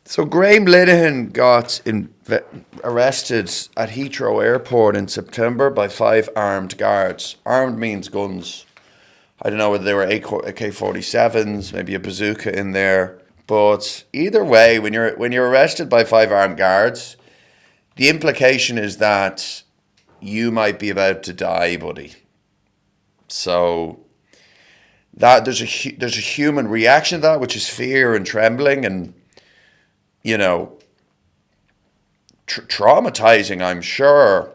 So Graham Linehan got arrested at Heathrow Airport in September by 5 armed guards. Armed means guns. I don't know whether they were AK-47s, maybe a bazooka in there. But either way, when you're arrested by 5 armed guards, the implication is that you might be about to die, buddy. So that there's a human reaction to that, which is fear and trembling and, traumatizing, I'm sure.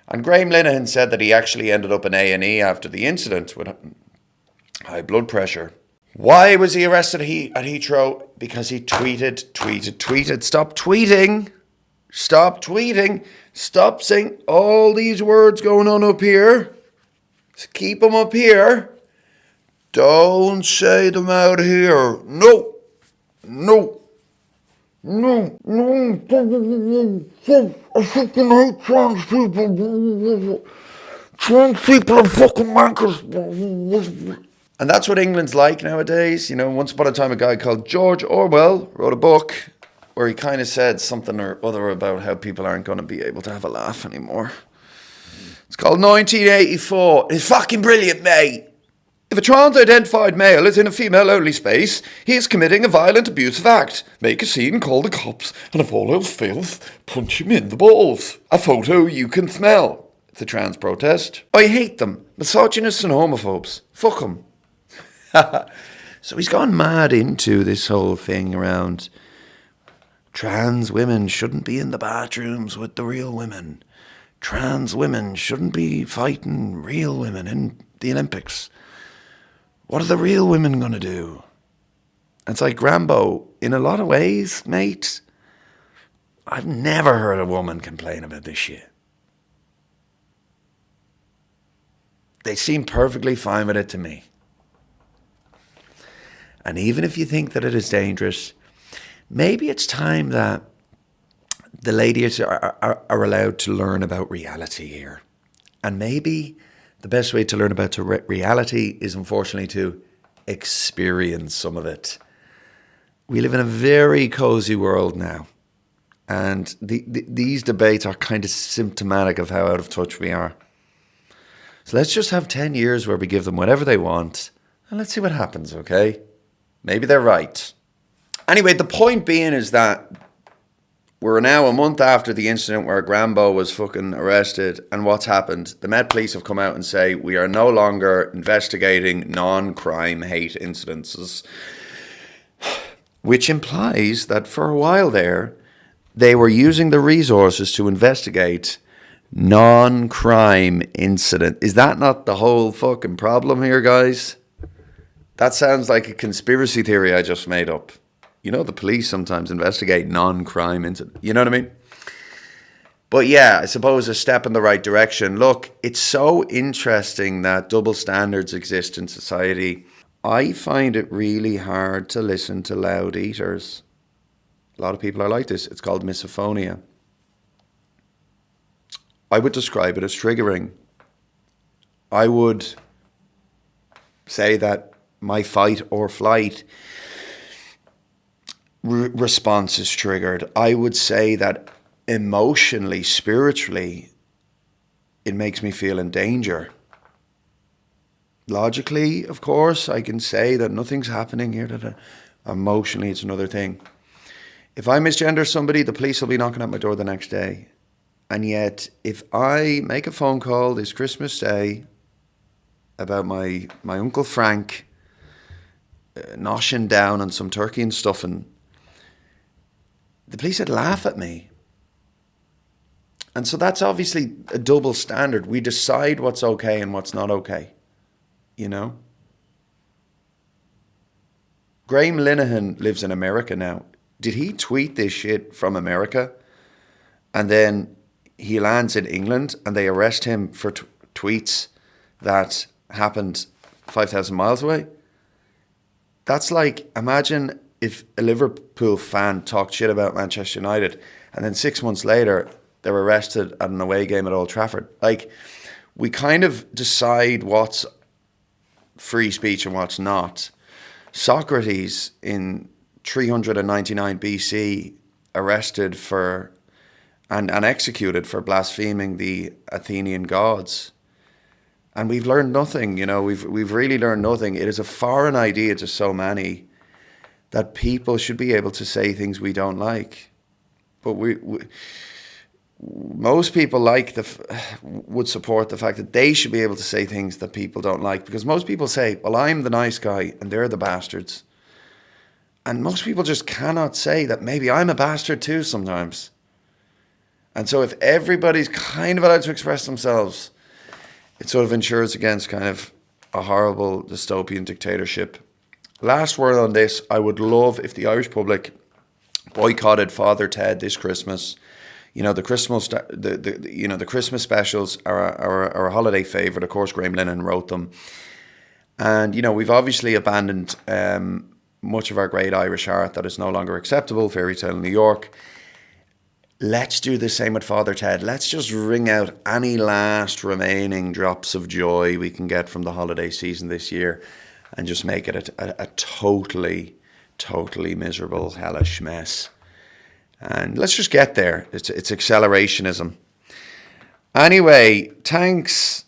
And Graham Linehan said that he actually ended up in A&E after the incident with high blood pressure. Why was he arrested at Heathrow? Because he tweeted. Stop tweeting. Stop tweeting. Stop saying all these words going on up here. Just keep them up here. Don't say them out here. No. I fucking hate trans people. Trans people are fucking wankers. And that's what England's like nowadays. Once upon a time, a guy called George Orwell wrote a book where he kind of said something or other about how people aren't going to be able to have a laugh anymore. It's called 1984. It's fucking brilliant, mate. If a trans-identified male is in a female-only space, he is committing a violent, abusive act. Make a scene, call the cops, and if all else fails, punch him in the balls. A photo you can smell. It's a trans protest. I hate them. Misogynists and homophobes. Fuck them. So he's gone mad into this whole thing around trans women shouldn't be in the bathrooms with the real women. Trans women shouldn't be fighting real women in the Olympics. What are the real women going to do? It's like, Rambo, in a lot of ways, mate, I've never heard a woman complain about this shit. They seem perfectly fine with it to me. And even if you think that it is dangerous, maybe it's time that the ladies are allowed to learn about reality here. And maybe the best way to learn about reality is, unfortunately, to experience some of it. We live in a very cozy world now. And these debates are kind of symptomatic of how out of touch we are. So let's just have 10 years where we give them whatever they want. And let's see what happens, okay? Maybe they're right. Anyway, the point being is that we're now a month after the incident where Grambo was fucking arrested. And what's happened? The Met Police have come out and say, we are no longer investigating non-crime hate incidences. Which implies that for a while there, they were using the resources to investigate non-crime incident. Is that not the whole fucking problem here, guys? That sounds like a conspiracy theory I just made up. The police sometimes investigate non-crime incident. You know what I mean? But yeah, I suppose a step in the right direction. Look, it's so interesting that double standards exist in society. I find it really hard to listen to loud eaters. A lot of people are like this. It's called misophonia. I would describe it as triggering. I would say that my fight or flight response is triggered. I would say that emotionally, spiritually, it makes me feel in danger. Logically, of course, I can say that nothing's happening here. Emotionally, it's another thing. If I misgender somebody, the police will be knocking at my door the next day. And yet, if I make a phone call this Christmas Day about my Uncle Frank noshing down on some turkey and stuffing, the police would laugh at me. And so that's obviously a double standard. We decide what's okay and what's not okay. Graham Linehan lives in America now. Did he tweet this shit from America? And then he lands in England and they arrest him for tweets that happened 5,000 miles away? That's like, imagine if a Liverpool fan talked shit about Manchester United and then 6 months later they're arrested at an away game at Old Trafford. Like, we kind of decide what's free speech and what's not. Socrates in 399 BC, arrested for and executed for blaspheming the Athenian gods. And we've learned nothing, we've really learned nothing. It is a foreign idea to so many that people should be able to say things we don't like. But most people would support the fact that they should be able to say things that people don't like, because most people say, well, I'm the nice guy and they're the bastards. And most people just cannot say that maybe I'm a bastard too sometimes. And so if everybody's kind of allowed to express themselves, it sort of ensures against kind of a horrible dystopian dictatorship. Last word on this, I would love if the Irish public boycotted Father Ted this Christmas. The Christmas specials are a holiday favourite. Of course, Graham Linehan wrote them. And, we've obviously abandoned much of our great Irish art that is no longer acceptable, Fairy Tale in New York. Let's do the same with Father Ted. Let's just wring out any last remaining drops of joy we can get from the holiday season this year and just make it a totally, totally miserable, hellish mess. And let's just get there. It's accelerationism. Anyway, thanks